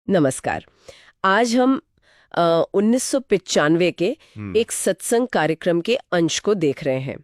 नमस्कार। आज हम 1995 के एक सत्संग कार्यक्रम के अंश को देख रहे हैं।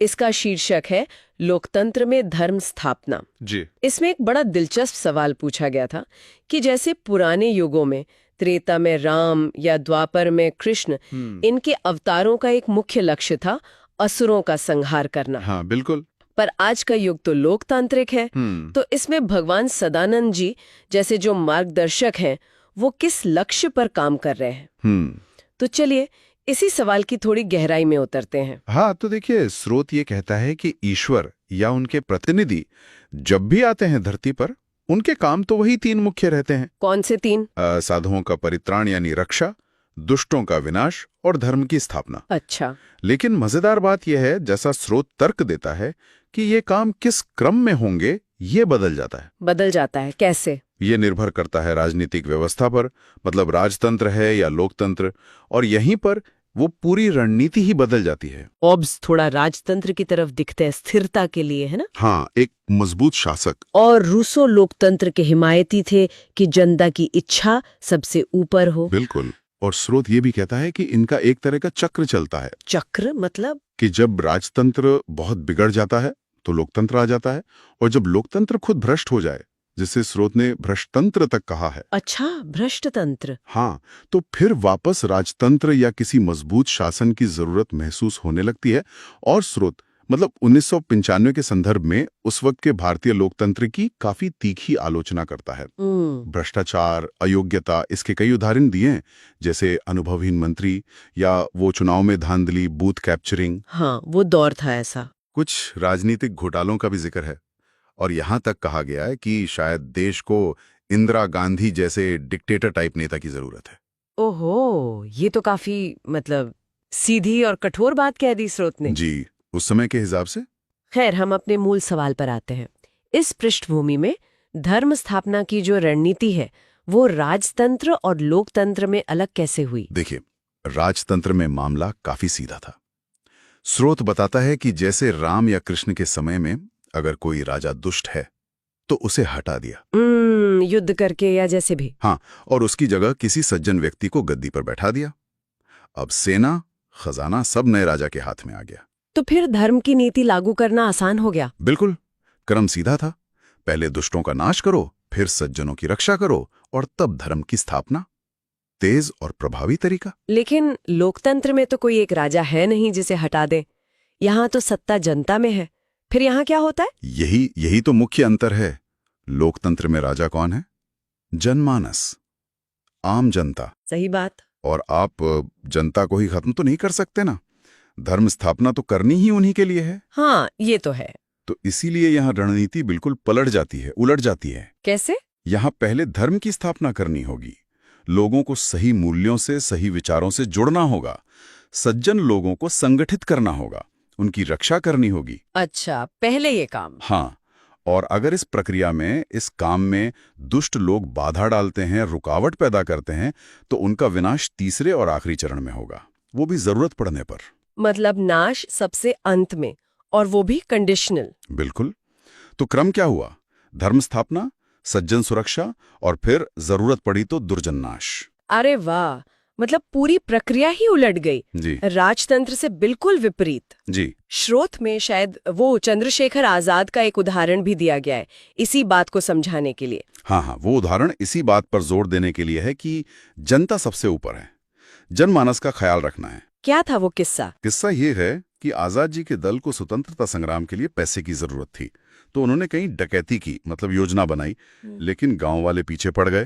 इसका शीर्षक है लोकतंत्र में धर्म स्थापना जी। इसमें एक बड़ा दिलचस्प सवाल पूछा गया था कि जैसे पुराने युगों में त्रेता में राम या द्वापर में कृष्ण, इनके अवतारों का एक मुख्य लक्ष्य था असुरों का संहार करना। हाँ, बिल्कुल। पर आज का युग तो लोकतांत्रिक है, तो इसमें भगवान सदानंद जी जैसे जो मार्गदर्शक हैं वो किस लक्ष्य पर काम कर रहे हैं। तो चलिए इसी सवाल की थोड़ी गहराई में उतरते हैं। हाँ, तो देखिए, स्रोत ये कहता है कि ईश्वर या उनके प्रतिनिधि जब भी आते हैं धरती पर, उनके काम तो वही तीन मुख्य रहते हैं। कौन से तीन? साधुओं का परित्राण यानी रक्षा, दुष्टों का विनाश और धर्म की स्थापना। अच्छा। लेकिन मजेदार बात यह है, जैसा स्रोत तर्क देता है कि ये काम किस क्रम में होंगे, ये बदल जाता है। बदल जाता है कैसे? ये निर्भर करता है राजनीतिक व्यवस्था पर, मतलब राजतंत्र है या लोकतंत्र, और यहीं पर वो पूरी रणनीति ही बदल जाती है। ऑब्स थोड़ा राजतंत्र की तरफ दिखते हैं स्थिरता के लिए, है ना? हाँ, एक मजबूत शासक। और रूसो लोकतंत्र के हिमायती थे कि जनता की इच्छा सबसे ऊपर हो। बिल्कुल। और स्रोत ये भी कहता है कि इनका एक तरह का चक्र चलता है। चक्र मतलब? कि जब राजतंत्र बहुत बिगड़ जाता है तो लोकतंत्र आ जाता है, और जब लोकतंत्र खुद भ्रष्ट हो जाए, जिसे स्रोत ने भ्रष्टतंत्र तक कहा है। अच्छा, भ्रष्टतंत्र। हाँ, तो फिर वापस राजतंत्र या किसी मजबूत शासन की जरूरत महसूस होने लगती है। और स्रोत मतलब 1995 के संदर्भ में उस वक्त के भारतीय लोकतंत्र की काफी तीखी आलोचना करता है। भ्रष्टाचार, अयोग्यता, इसके कई उदाहरण दिए हैं, जैसे अनुभवहीन मंत्री या वो चुनाव में धांधली, बूथ कैप्चरिंग। हाँ, वो दौर था ऐसा। कुछ राजनीतिक घोटालों का भी जिक्र है, और यहां तक कहा गया है कि शायद देश को इंदिरा गांधी जैसे डिक्टेटर टाइप नेता की जरूरत है। ओहो, ये तो काफी सीधी और कठोर बात कह दी स्रोत ने। जी, उस समय के हिसाब से। खैर, हम अपने मूल सवाल पर आते हैं। इस पृष्ठभूमि में धर्म स्थापना की जो रणनीति है वो राजतंत्र और लोकतंत्र में अलग कैसे हुई? देखिए, राजतंत्र में मामला काफी सीधा था। स्रोत बताता है कि जैसे राम या कृष्ण के समय में अगर कोई राजा दुष्ट है तो उसे हटा दिया, युद्ध करके या जैसे भी। हाँ, और उसकी जगह किसी सज्जन व्यक्ति को गद्दी पर बैठा दिया। अब सेना, खजाना सब नए राजा के हाथ में आ गया। तो फिर धर्म की नीति लागू करना आसान हो गया। बिल्कुल, क्रम सीधा था। पहले दुष्टों का नाश करो, फिर सज्जनों की रक्षा करो, और तब धर्म की स्थापना। तेज और प्रभावी तरीका। लेकिन लोकतंत्र में तो कोई एक राजा है नहीं जिसे हटा दे। यहाँ तो सत्ता जनता में है। फिर यहाँ क्या होता है? यही तो मुख्य अंतर है। लोकतंत्र में राजा कौन है? जनमानस, आम जनता। सही बात। और आप जनता को ही खत्म तो नहीं कर सकते ना। धर्म स्थापना तो करनी ही उन्हीं के लिए है। हाँ, ये तो है। तो इसीलिए यहाँ रणनीति बिल्कुल पलट जाती है, उलट जाती है। कैसे? यहाँ पहले धर्म की स्थापना करनी होगी। लोगों को सही मूल्यों से, सही विचारों से जोड़ना होगा। सज्जन लोगों को संगठित करना होगा, उनकी रक्षा करनी होगी। अच्छा, पहले ये काम। हाँ, और अगर इस प्रक्रिया में, इस काम में दुष्ट लोग बाधा डालते हैं, रुकावट पैदा करते हैं, तो उनका विनाश तीसरे और आखिरी चरण में होगा, वो भी जरूरत पड़ने पर। मतलब नाश सबसे अंत में, और वो भी कंडीशनल। बिल्कुल। तो क्रम क्या हुआ? धर्म स्थापना, सज्जन सुरक्षा, और फिर जरूरत पड़ी तो दुर्जन नाश। अरे वाह, मतलब पूरी प्रक्रिया ही उलट गई। जी। राजतंत्र से बिल्कुल विपरीत। जी। स्रोत में शायद वो चंद्रशेखर आजाद का एक उदाहरण भी दिया गया है इसी बात को समझाने के लिए। हाँ, वो उदाहरण इसी बात पर जोर देने के लिए है कि जनता सबसे ऊपर है, जनमानस का ख्याल रखना है। क्या था वो किस्सा? किस्सा ये है कि आजाद जी के दल को स्वतंत्रता संग्राम के लिए पैसे की जरूरत थी, तो उन्होंने कहीं डकैती की, मतलब योजना बनाई, लेकिन गांव वाले पीछे पड़ गए।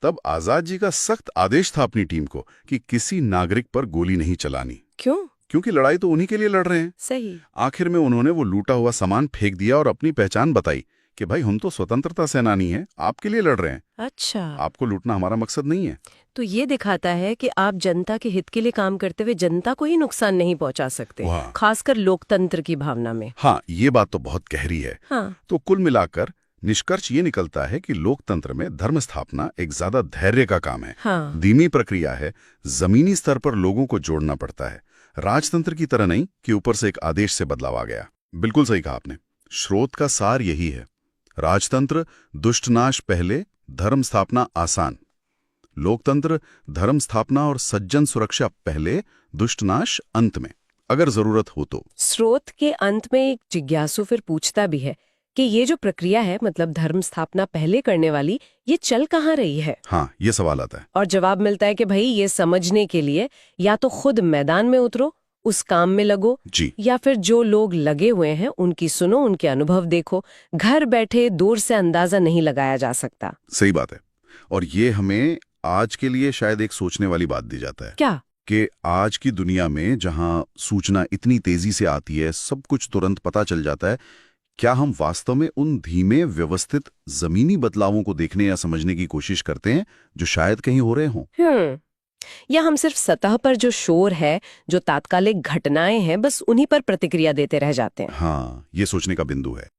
तब आजाद जी का सख्त आदेश था अपनी टीम को कि किसी नागरिक पर गोली नहीं चलानी। क्यों? क्योंकि लड़ाई तो उन्हीं के लिए लड़ रहे हैं। सही। आखिर में उन्होंने वो लूटा हुआ सामान फेंक दिया और अपनी पहचान बताई कि भाई, हम तो स्वतंत्रता सेनानी हैं, आपके लिए लड़ रहे हैं। अच्छा, आपको लूटना हमारा मकसद नहीं है। तो ये दिखाता है कि आप जनता के हित के लिए काम करते हुए जनता को ही नुकसान नहीं पहुंचा सकते, खासकर लोकतंत्र की भावना में। हाँ, ये बात तो बहुत गहरी है। हाँ। तो कुल मिलाकर निष्कर्ष ये निकलता है कि लोकतंत्र में धर्म स्थापना एक ज्यादा धैर्य का काम है। हाँ। धीमी प्रक्रिया है, जमीनी स्तर पर लोगों को जोड़ना पड़ता है। राजतंत्र की तरह नहीं कि ऊपर से एक आदेश से बदलाव आ गया। बिल्कुल सही कहा आपने। स्रोत का सार यही है, राजतंत्र दुष्टनाश पहले, धर्म स्थापना आसान। लोकतंत्र, धर्म स्थापना और सज्जन सुरक्षा पहले, दुष्टनाश अंत में, अगर जरूरत हो तो। स्रोत के अंत में एक जिज्ञासु फिर पूछता भी है कि ये जो प्रक्रिया है, मतलब धर्म स्थापना पहले करने वाली, ये चल कहाँ रही है? हाँ, ये सवाल आता है। और जवाब मिलता है कि भाई ये समझने के लिए या तो खुद मैदान में उतरो, उस काम में लगो जी, या फिर जो लोग लगे हुए हैं उनकी सुनो, उनके अनुभव देखो। घर बैठे दूर से अंदाजा नहीं लगाया जा सकता। सही बात है। और ये हमें आज के लिए शायद एक सोचने वाली बात दी जाता है। क्या? कि आज की दुनिया में जहां सूचना इतनी तेजी से आती है, सब कुछ तुरंत पता चल जाता है, क्या हम वास्तव में उन धीमे, व्यवस्थित, जमीनी बदलावों को देखने या समझने की कोशिश करते हैं जो शायद कहीं हो रहे हों? या हम सिर्फ सतह पर जो शोर है, जो तात्कालिक घटनाएं हैं, बस उन्हीं पर प्रतिक्रिया देते रह जाते हैं? हाँ, ये सोचने का बिंदु है।